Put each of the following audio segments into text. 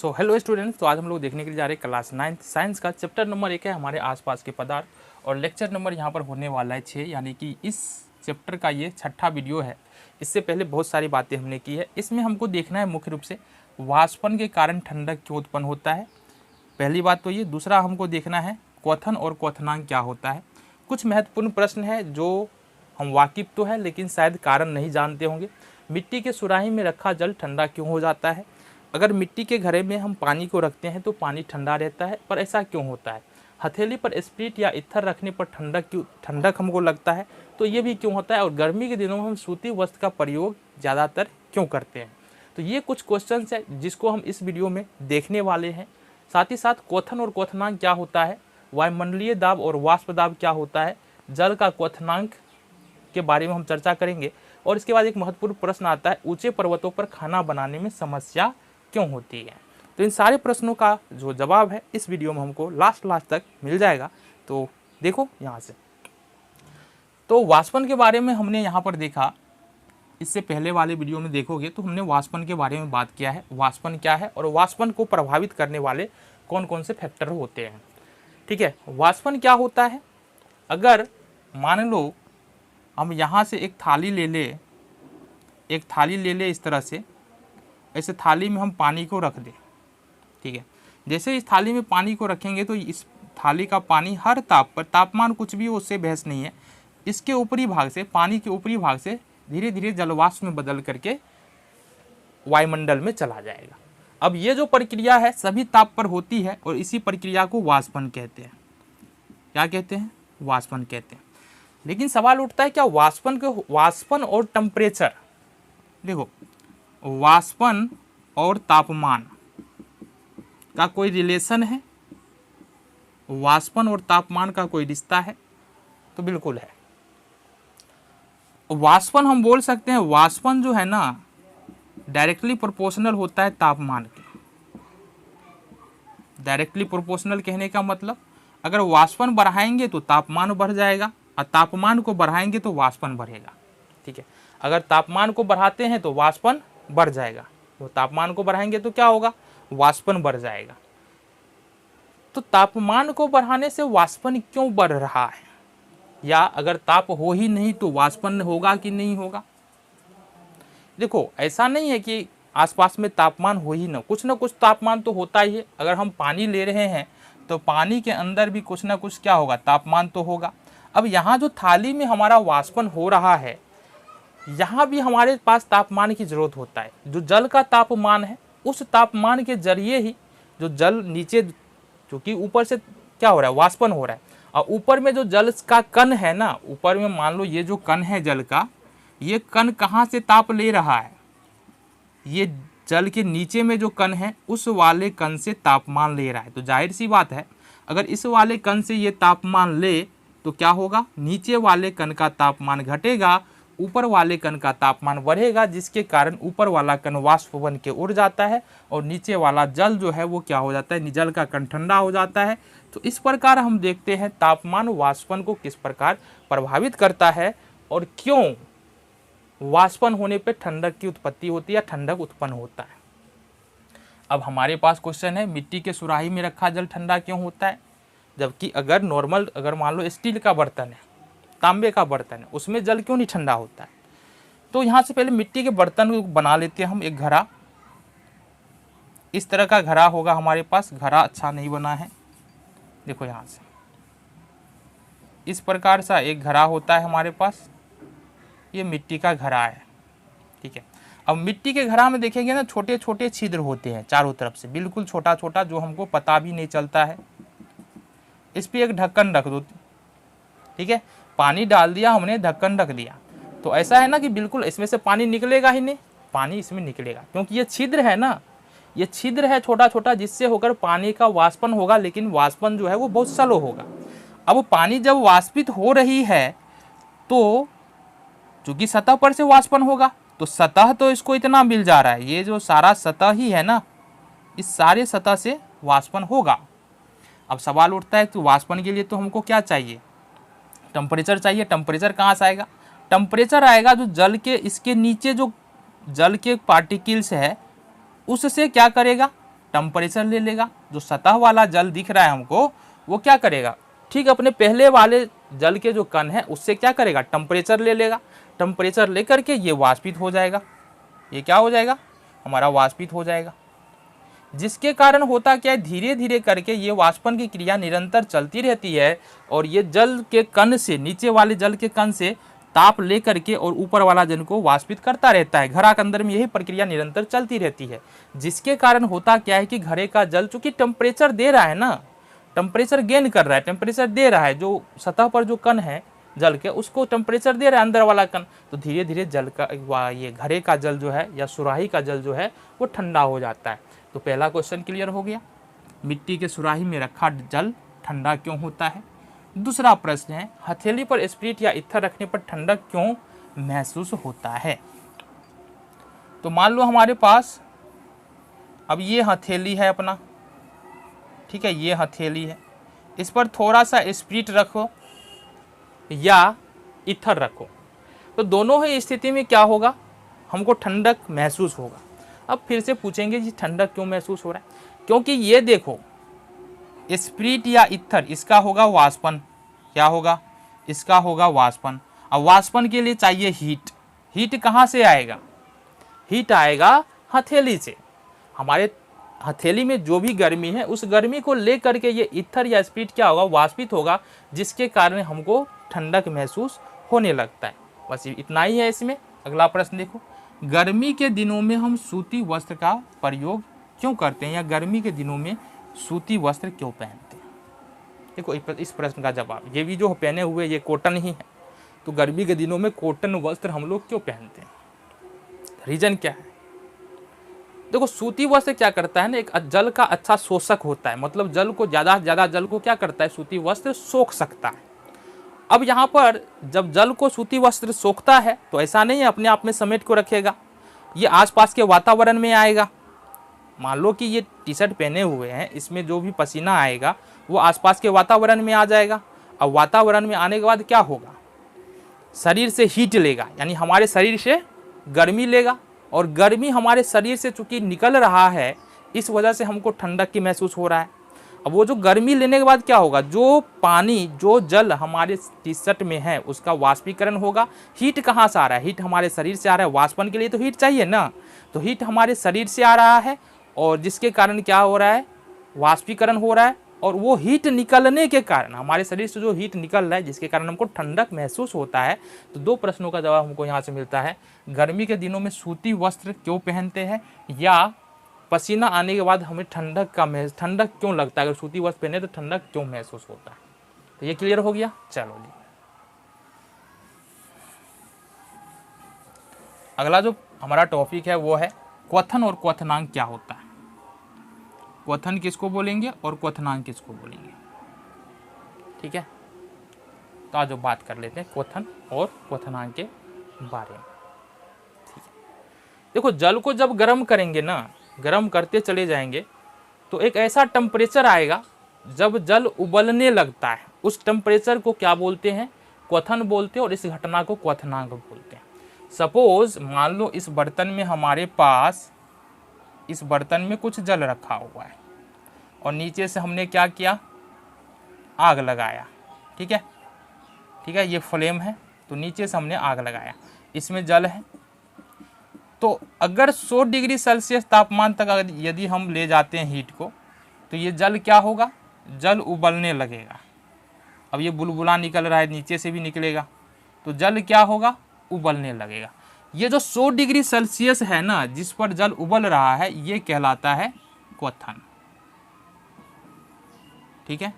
So hello students, तो आज हम लोग देखने के लिए जा रहे हैं क्लास 9 साइंस का चैप्टर नंबर 1 है हमारे आसपास के पदार्थ, और लेक्चर नंबर यहाँ पर होने वाला है 6, यानी कि इस चैप्टर का ये 6ठा वीडियो है। इससे पहले बहुत सारी बातें हमने की है। इसमें हमको देखना है मुख्य रूप से वाष्पन के कारण ठंडक क्यों उत्पन्न होता है, पहली बात तो ये। दूसरा हमको देखना है क्वथन और क्वथनांक क्या होता है। कुछ महत्वपूर्ण प्रश्न है जो हम वाकिफ तो है लेकिन शायद कारण नहीं जानते होंगे। मिट्टी के सुराही में रखा जल ठंडा क्यों हो जाता है? अगर मिट्टी के घड़े में हम पानी को रखते हैं तो पानी ठंडा रहता है, पर ऐसा क्यों होता है? हथेली पर स्प्रिट या इत्थर रखने पर ठंडक हमको लगता है, तो ये भी क्यों होता है? और गर्मी के दिनों में हम सूती वस्त्र का प्रयोग ज़्यादातर क्यों करते हैं? तो ये कुछ क्वेश्चन है जिसको हम इस वीडियो में देखने वाले हैं। साथ ही साथ क्वथन और क्वथनांक क्या होता है, वायुमंडलीय दाब और वाष्प दाब क्या होता है, जल का क्वथनांक के बारे में हम चर्चा करेंगे। और इसके बाद एक महत्वपूर्ण प्रश्न आता है, ऊंचे पर्वतों पर खाना बनाने में समस्या क्यों होती है? तो इन सारे प्रश्नों का जो जवाब है इस वीडियो में हमको लास्ट तक मिल जाएगा। तो देखो यहाँ से, तो वाष्पन के बारे में हमने यहाँ पर देखा। इससे पहले वाले वीडियो में देखोगे तो हमने वाष्पन के बारे में बात किया है, वाष्पन क्या है और वाष्पन को प्रभावित करने वाले कौन कौन से फैक्टर होते हैं। ठीक है, वाष्पन क्या होता है? अगर मान लो हम यहाँ से एक थाली ले ले इस तरह से, ऐसे थाली में हम पानी को रख दें। ठीक है, जैसे इस थाली में पानी को रखेंगे तो इस थाली का पानी हर ताप पर, तापमान कुछ भी हो उससे बहस नहीं है, इसके ऊपरी भाग से, पानी के ऊपरी भाग से धीरे धीरे जलवाष्प में बदल करके वायुमंडल में चला जाएगा। अब ये जो प्रक्रिया है सभी ताप पर होती है और इसी प्रक्रिया को वाष्पन कहते हैं। क्या कहते हैं? वाष्पन कहते हैं। लेकिन सवाल उठता है क्या वाष्पन और टेम्परेचर, देखो वाष्पन और तापमान का कोई रिलेशन है? वाष्पन और तापमान का कोई रिश्ता है? तो बिल्कुल है। वाष्पन हम बोल सकते हैं, वाष्पन जो है ना डायरेक्टली प्रोपोर्शनल होता है तापमान के। डायरेक्टली प्रोपोर्शनल कहने का मतलब, अगर वाष्पन बढ़ाएंगे तो तापमान बढ़ जाएगा और तापमान को बढ़ाएंगे तो वाष्पन बढ़ेगा। ठीक है, अगर तापमान को बढ़ाते हैं तो वाष्पन बढ़ जाएगा, तो तापमान को बढ़ाएंगे तो क्या होगा? वाष्पन बढ़ जाएगा। तो तापमान को बढ़ाने से वाष्पन क्यों बढ़ रहा है? या अगर ताप हो ही नहीं तो वाष्पन होगा कि नहीं होगा? देखो ऐसा नहीं है कि आसपास में तापमान हो ही ना कुछ तापमान तो होता ही है। अगर हम पानी ले रहे हैं तो पानी के अंदर भी कुछ ना कुछ क्या होगा? तापमान तो होगा। अब यहाँ जो थाली में हमारा वाष्पन हो रहा है, यहाँ भी हमारे पास तापमान की जरूरत होता है। जो जल का तापमान है उस तापमान के जरिए ही जो जल नीचे, जो कि ऊपर से क्या हो रहा है? वाष्पन हो रहा है। और ऊपर में जो जल का कण है ना, ऊपर में मान लो ये जो कण है जल का, ये कण कहाँ से ताप ले रहा है? ये जल के नीचे में जो कण है उस वाले कण से तापमान ले रहा है। तो जाहिर सी बात है, अगर इस वाले कण से ये तापमान ले तो क्या होगा? नीचे वाले कण का तापमान घटेगा, ऊपर वाले कण का तापमान बढ़ेगा, जिसके कारण ऊपर वाला कण वाष्प बन के उड़ जाता है और नीचे वाला जल जो है वो क्या हो जाता है? जल का कण ठंडा हो जाता है। तो इस प्रकार हम देखते हैं तापमान वाष्पन को किस प्रकार प्रभावित करता है और क्यों वाष्पन होने पर ठंडक की उत्पत्ति होती है, ठंडक उत्पन्न होता है। अब हमारे पास क्वेश्चन है, मिट्टी के सुराही में रखा जल ठंडा क्यों होता है? जबकि अगर मान लो स्टील का बर्तन है, तांबे का बर्तन है, उसमें जल क्यों नहीं ठंडा होता है? तो यहाँ से पहले मिट्टी के बर्तन को बना लेते हैं हम। एक घड़ा, इस तरह का घड़ा होगा हमारे पास। घड़ा अच्छा नहीं बना है, देखो यहाँ से इस प्रकार सा एक घड़ा होता है हमारे पास। ये मिट्टी का घड़ा है। ठीक है, अब मिट्टी के घड़ा में देखेंगे ना छोटे छोटे छिद्र होते हैं चारों तरफ से, बिल्कुल छोटा छोटा, जो हमको पता भी नहीं चलता है। इस पर एक ढक्कन रख दो। ठीक है, पानी डाल दिया हमने, ढक्कन रख दिया, तो ऐसा है ना कि बिल्कुल इसमें से पानी निकलेगा ही नहीं। पानी इसमें निकलेगा क्योंकि ये छिद्र है ना, ये छिद्र है छोटा छोटा, जिससे होकर पानी का वाष्पन होगा, लेकिन वाष्पन जो है वो बहुत स्लो होगा। अब पानी जब वाष्पित हो रही है तो चूंकि सतह पर से वाष्पन होगा, तो सतह तो इसको इतना मिल जा रहा है, ये जो सारा सतह ही है ना, इस सारे सतह से वाष्पन होगा। अब सवाल उठता है तो वाष्पन के लिए तो हमको क्या चाहिए? टेम्परेचर चाहिए। टेम्परेचर कहाँ से आएगा? टेम्परेचर आएगा जो जल के, इसके नीचे जो जल के पार्टिकल्स है उससे क्या करेगा? टेम्परेचर ले लेगा। जो सतह वाला जल दिख रहा है हमको, वो क्या करेगा, ठीक अपने पहले वाले जल के जो कण है उससे क्या करेगा, टेम्परेचर ले लेगा। टेम्परेचर लेकर के ये वाष्पित हो जाएगा। ये क्या हो जाएगा, हमारा वाष्पित हो जाएगा। जिसके कारण होता क्या है, धीरे धीरे करके ये वाष्पन की क्रिया निरंतर चलती रहती है और ये जल के कण से, नीचे वाले जल के कण से ताप लेकर के और ऊपर वाला जल को वाष्पित करता रहता है। घड़ा के अंदर में यही प्रक्रिया निरंतर चलती रहती है। जिसके कारण होता क्या है कि घड़े का जल चूंकि टेम्परेचर दे रहा है ना, टेम्परेचर गेन कर रहा है, टेम्परेचर दे रहा है, जो सतह पर जो कण है जल के उसको टेम्परेचर दे रहा है अंदर वाला कण, तो धीरे धीरे जल का ये घड़े का जल जो है या सुराही का जल जो है वो ठंडा हो जाता है। तो पहला क्वेश्चन क्लियर हो गया, मिट्टी के सुराही में रखा जल ठंडा क्यों होता है। दूसरा प्रश्न है, हथेली पर स्पिरिट या इथर रखने पर ठंडक क्यों महसूस होता है। तो मान लो हमारे पास अब ये हथेली है अपना, ठीक है, ये हथेली है, इस पर थोड़ा सा स्पिरिट रखो या इथर रखो, तो दोनों ही स्थिति में क्या होगा, हमको ठंडक महसूस होगा। अब फिर से पूछेंगे कि ठंडक क्यों महसूस हो रहा है, क्योंकि ये देखो स्पिरिट या इथर, इसका होगा वाष्पन, क्या होगा, इसका होगा वाष्पन। अब वाष्पन के लिए चाहिए हीट। हीट कहाँ से आएगा, हीट आएगा हथेली से। हमारे हथेली में जो भी गर्मी है उस गर्मी को ले करके ये इथर या स्पिरिट क्या होगा, वाष्पित होगा, जिसके कारण हमको ठंडक महसूस होने लगता है। बस इतना ही है इसमें। अगला प्रश्न देखो, गर्मी के दिनों में हम सूती वस्त्र का प्रयोग क्यों करते हैं, या गर्मी के दिनों में सूती वस्त्र क्यों पहनते हैं। देखो इस प्रश्न का जवाब, ये भी जो पहने हुए ये कॉटन ही है, तो गर्मी के दिनों में कॉटन वस्त्र हम लोग क्यों पहनते हैं, रीजन क्या है। देखो सूती वस्त्र क्या करता है ना, एक जल का अच्छा शोषक होता है, मतलब जल को ज़्यादा जल को क्या करता है, सूती वस्त्र सोख सकता है। अब यहाँ पर जब जल को सूती वस्त्र सोखता है तो ऐसा नहीं है अपने आप में समेट को रखेगा, ये आसपास के वातावरण में आएगा। मान लो कि ये टी शर्ट पहने हुए हैं, इसमें जो भी पसीना आएगा वो आसपास के वातावरण में आ जाएगा। अब वातावरण में आने के बाद क्या होगा, शरीर से हीट लेगा, यानी हमारे शरीर से गर्मी लेगा, और गर्मी हमारे शरीर से चूंकि निकल रहा है इस वजह से हमको ठंडक की महसूस हो रहा है। अब वो जो गर्मी लेने के बाद क्या होगा, जो पानी जो जल हमारे टी शर्ट में है उसका वाष्पीकरण होगा। हीट कहाँ से आ रहा है, हीट हमारे शरीर से आ रहा है, वाष्पन के लिए तो हीट चाहिए ना, तो हीट हमारे शरीर से आ रहा है और जिसके कारण क्या हो रहा है, वाष्पीकरण हो रहा है, और वो हीट निकलने के कारण हमारे शरीर से जो हीट निकल रहा है जिसके कारण हमको ठंडक महसूस होता है। तो दो प्रश्नों का जवाब हमको यहाँ से मिलता है, गर्मी के दिनों में सूती वस्त्र क्यों पहनते हैं, या पसीना आने के बाद हमें ठंडक क्यों लगता है, अगर सूती वस्त्र पहने तो ठंडक क्यों महसूस होता है। तो ये क्लियर हो गया। चलो जी, अगला जो हमारा टॉपिक है वो है क्वथन और क्वथनांक क्या होता है। क्वथन किसको बोलेंगे और क्वथनांक किसको बोलेंगे, ठीक है। तो आज बात कर लेते हैं क्वथन और क्वथनांक के बारे में, ठीक है। देखो जल को जब गर्म करेंगे ना, गर्म करते चले जाएंगे तो एक ऐसा टेम्परेचर आएगा जब जल उबलने लगता है, उस टेम्परेचर को क्या बोलते हैं, क्वथन बोलते हैं, और इस घटना को क्वथनांक बोलते हैं। सपोज मान लो इस बर्तन में हमारे पास, इस बर्तन में कुछ जल रखा हुआ है और नीचे से हमने क्या किया, आग लगाया, ठीक है, ठीक है, ये फ्लेम है, तो नीचे से हमने आग लगाया, इसमें जल है। तो अगर 100 डिग्री सेल्सियस तापमान तक अगर यदि हम ले जाते हैं हीट को, तो ये जल क्या होगा, जल उबलने लगेगा। अब ये बुलबुला निकल रहा है, नीचे से भी निकलेगा, तो जल क्या होगा, उबलने लगेगा। ये जो 100 डिग्री सेल्सियस है ना, जिस पर जल उबल रहा है, ये कहलाता है क्वथन, ठीक है,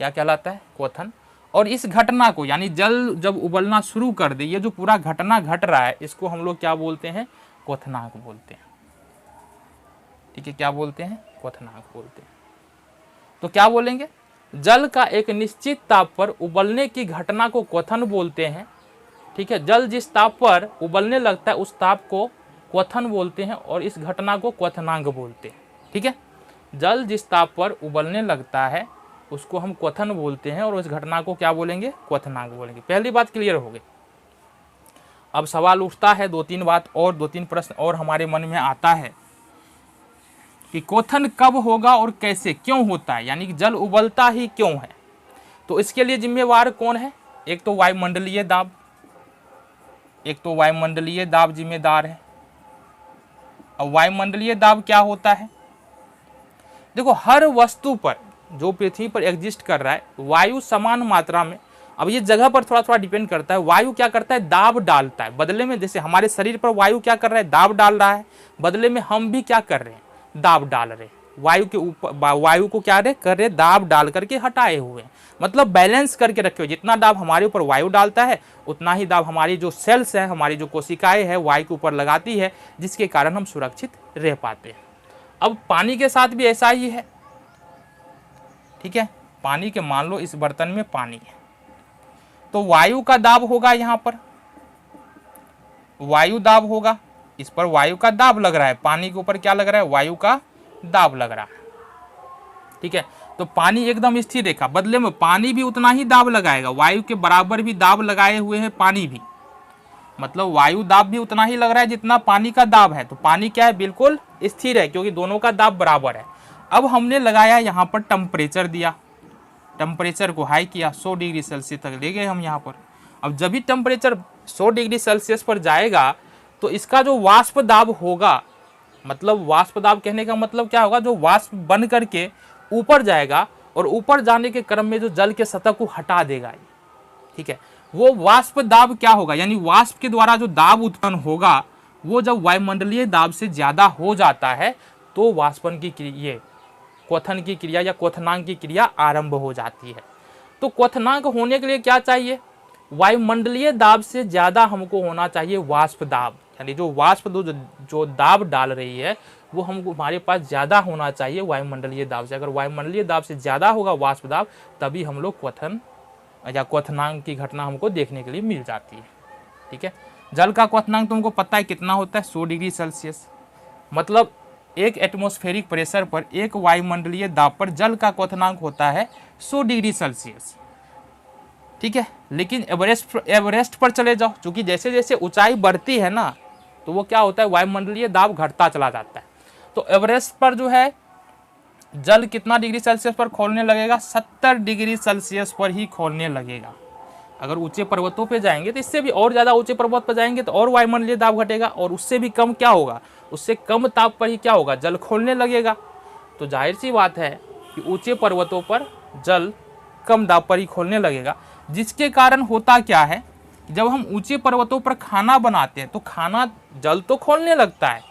क्या कहलाता है, क्वथन। और इस घटना को, यानी जल जब उबलना शुरू कर दे, ये जो पूरा घटना घट रहा है, इसको हम लोग क्या बोलते हैं, क्वथनांक बोलते हैं, ठीक है, क्या बोलते हैं, क्वथनांक बोलते हैं। तो क्या बोलेंगे, जल का एक निश्चित ताप पर उबलने की घटना को क्वथन बोलते हैं, ठीक है। जल जिस ताप पर उबलने लगता है उस ताप को क्वथन बोलते हैं और इस घटना को क्वथनांक बोलते हैं, ठीक है। जल जिस ताप पर उबलने लगता है उसको हम क्वथन बोलते हैं और उस घटना को क्या बोलेंगे, क्वथनांक बोलेंगे। पहली बात क्लियर हो गई। अब सवाल उठता है, दो तीन प्रश्न और हमारे मन में आता है कि क्वथन कब होगा और कैसे, क्यों होता है, यानी कि जल उबलता ही क्यों है। तो इसके लिए जिम्मेवार कौन है? एक तो वायुमंडलीय दाब, जिम्मेदार है। अब वायुमंडलीय दाब क्या होता है? देखो, हर वस्तु पर जो पृथ्वी पर एग्जिस्ट कर रहा है, वायु समान मात्रा में, अब ये जगह पर थोड़ा थोड़ा डिपेंड करता है, वायु क्या करता है, दाब डालता है बदले में। जैसे हमारे शरीर पर वायु क्या कर रहा है, दाब डाल रहा है, बदले में हम भी क्या कर रहे हैं, दाब डाल रहे हैं। वायु के ऊपर, वायु को क्या कर रहे, दाब डाल करके हटाए हुए, मतलब बैलेंस करके रखे हुए। जितना दाब हमारे ऊपर वायु डालता है, उतना ही दाब हमारी जो सेल्स है, हमारी जो कोशिकाएं है, वायु के ऊपर लगाती है, जिसके कारण हम सुरक्षित रह पाते हैं। अब पानी के साथ भी ऐसा ही है, ठीक है। पानी के, मान लो इस बर्तन में पानी है, तो वायु का दाब होगा, यहाँ पर वायु दाब होगा, इस पर वायु का दाब लग रहा है, पानी के ऊपर क्या लग रहा है, वायु का दाब लग रहा है, ठीक है। तो पानी एकदम स्थिर रेखा, बदले में पानी भी उतना ही दाब लगाएगा, वायु के बराबर भी दाब लगाए हुए हैं पानी भी, मतलब वायु दाब भी उतना ही लग रहा है जितना पानी का दाब है। तो पानी क्या है, बिल्कुल स्थिर है, क्योंकि दोनों का दाब बराबर है। अब हमने लगाया यहाँ पर टेम्परेचर दिया, टेम्परेचर को हाई किया, 100 डिग्री सेल्सियस तक ले गए हम यहाँ पर। अब जब भी टेम्परेचर 100 डिग्री सेल्सियस पर जाएगा, तो इसका जो वाष्प दाब होगा, मतलब वाष्प दाब कहने का मतलब क्या होगा, जो वाष्प बन करके ऊपर जाएगा और ऊपर जाने के क्रम में जो जल के सतह को हटा देगा, ठीक है, वो वाष्प दाब क्या होगा, यानी वाष्प के द्वारा जो दाब उत्पन्न होगा, वो जब वायुमंडलीय दाब से ज्यादा हो जाता है, तो वाष्पन की क्रिया, क्वथन की क्रिया या क्वथनांक की क्रिया आरंभ हो जाती है। तो क्वथनांक होने के लिए क्या चाहिए, वायुमंडलीय दाब से ज्यादा हमको होना चाहिए वाष्प दाब, यानी जो वाष्प जो दाब डाल रही है, वो हमको, हमारे पास ज्यादा होना चाहिए वायुमंडलीय दाब से। अगर वायुमंडलीय दाब से ज्यादा होगा वाष्प दाब, तभी हम लोग क्वथन या क्वथनांक की घटना हमको देखने के लिए मिल जाती है, ठीक है। जल का क्वथनांक तुमको पता है कितना होता है, 100 डिग्री सेल्सियस, मतलब एक एटमॉस्फेरिक प्रेशर पर, एक वायुमंडलीय दाब पर जल का क्वथनांक होता है 100 डिग्री सेल्सियस, ठीक है। लेकिन एवरेस्ट पर चले जाओ, क्योंकि जैसे जैसे ऊंचाई बढ़ती है ना, तो वो क्या होता है, वायुमंडलीय दाब घटता चला जाता है। तो एवरेस्ट पर जो है जल कितना डिग्री सेल्सियस पर खौलने लगेगा, 70 डिग्री सेल्सियस पर ही खौलने लगेगा। अगर ऊंचे पर्वतों पे जाएंगे तो इससे भी और ज़्यादा ऊंचे पर्वत पर जाएंगे तो और वायुमंडलीय दाब घटेगा, और उससे भी कम क्या होगा, उससे कम ताप पर ही क्या होगा, जल खौलने लगेगा। तो जाहिर सी बात है कि ऊंचे पर्वतों पर जल कम दाब पर ही खौलने लगेगा, जिसके कारण होता क्या है, जब हम ऊंचे पर्वतों पर खाना बनाते हैं तो खाना, जल तो खौलने लगता है,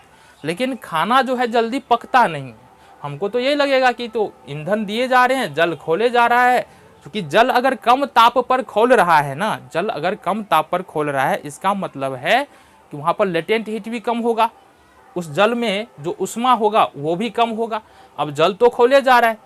लेकिन खाना जो है जल्दी पकता नहीं। हमको तो यही लगेगा कि तो ईंधन दिए जा रहे हैं, जल खोले जा रहा है, क्योंकि जल अगर कम ताप पर खोल रहा है ना, जल अगर कम ताप पर खोल रहा है, इसका मतलब है कि वहाँ पर लेटेंट हीट भी कम होगा, उस जल में जो उष्मा होगा वो भी कम होगा। अब जल तो खोले जा रहा है,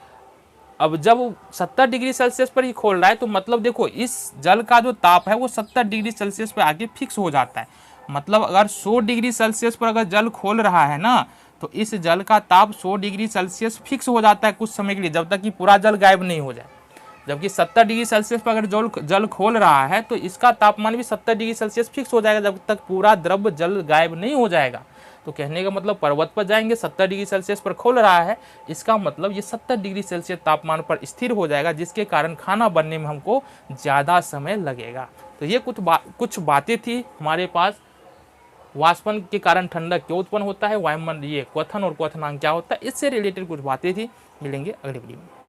अब जब 70 डिग्री सेल्सियस पर ही खोल रहा है, तो मतलब देखो इस जल का जो ताप है वो 70 डिग्री सेल्सियस पर आके फिक्स हो जाता है। मतलब अगर 100 डिग्री सेल्सियस पर अगर जल खोल रहा है ना, तो इस जल का ताप 100 डिग्री सेल्सियस फिक्स हो जाता है कुछ समय के लिए, जब तक कि पूरा जल गायब नहीं हो जाए। जबकि 70 डिग्री सेल्सियस पर अगर जल खोल रहा है, तो इसका तापमान भी 70 डिग्री सेल्सियस फिक्स हो जाएगा, जब तक पूरा द्रव जल गायब नहीं हो जाएगा। तो कहने का मतलब पर्वत पर जाएंगे, 70 डिग्री सेल्सियस पर खोल रहा है, इसका मतलब ये 70 डिग्री सेल्सियस तापमान पर स्थिर हो जाएगा, जिसके कारण खाना बनने में हमको ज़्यादा समय लगेगा। तो ये कुछ बातें थी हमारे पास, वाष्पन के कारण ठंडक क्यों उत्पन्न होता है, वायुमंडलीय क्वथन और क्वथनांक क्या होता है, इससे रिलेटेड कुछ बातें थी। मिलेंगे अगले वीडियो में।